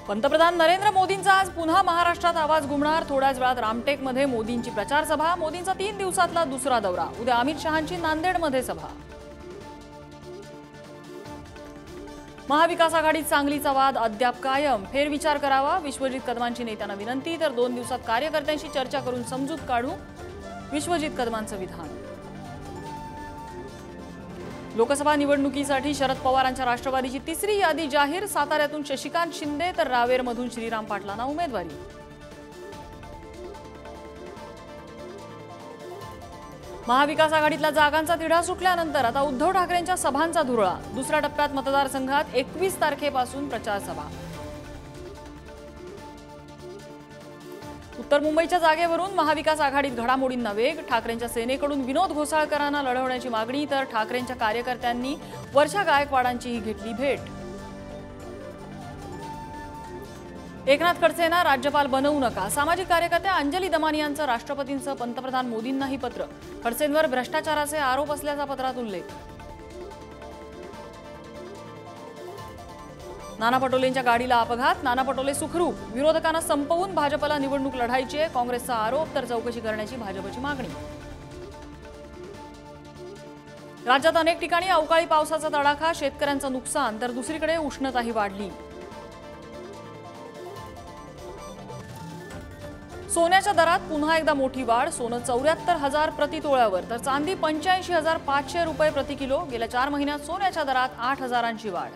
पंतप्रधान नरेंद्र मोदींचा आज पुन्हा महाराष्ट्रात आवाज घुमणार। थोड्याच वेळात रामटेकमध्ये मोदींची प्रचार सभा। मोदींचा 3 दिवसातला दुसरा दौरा। उद्या अमित शहांची नांदेडमध्ये सभा। महाविकास आघाडीत सांगलीचा वाद अद्याप कायम। फेरविचार करावा, विश्वजित कदमांची नेत्यांना विनंती। तर 2 दिवसात कार्यकर्त्यांशी चर्चा करून समजूत काढू, विश्वजित कदमांचं विधान। लोकसभा निवडणुकीसाठी शरद पवारांच्या राष्ट्रवादीची तिसरी यादी जाहीर। साताऱ्यातून शशिकांत शिंदे तर रावेरमधून श्रीराम पाटलांना उमेदवारी। महाविकास आघाडीतला जागांचा तिढा सुटल्यानंतर आता उद्धव ठाकरेंच्या सभांचा धुरळा। दुसऱ्या टप्प्यात मतदारसंघात 21 तारखेपासून प्रचार सभा। उत्तर मुंबईच्या जागेवरून महाविकास आघाडीत घडामोडींना वेग। ठाकरेंच्या सेनेकडून विनोद घोसाळकरांना लढवण्याची मागणी। तर ठाकरेंच्या कार्यकर्त्यांनी वर्षा गायकवाडांचीही घेतली भेट। एकनाथ खडसेंना राज्यपाल बनवू नका। सामाजिक कार्यकर्त्या अंजली दमानी यांचं राष्ट्रपतींचं पंतप्रधान मोदींनाही पत्र। खडसेंवर भ्रष्टाचाराचे आरोप असल्याचा पत्रात उल्लेख। नाना पटोलेंच्या गाडीला अपघात। नाना पटोले सुखरूप। विरोधकांना संपवून भाजपला निवडणूक लढायची आहे। काँग्रेसचा आरोप तर चौकशी करण्याची भाजपची मागणी। राज्यात अनेक ठिकाणी अवकाळी पावसाचा तडाखा। शेतकऱ्यांचं नुकसान तर दुसरीकडे उष्णताही वाढली। सोन्याच्या दरात पुन्हा एकदा मोठी वाढ। सोनं 74,000 प्रति तोळ्यावर तर चांदी 85,500 रुपये प्रति किलो। गेल्या 4 महिन्यात सोन्याच्या दरात 8,000ची वाढ।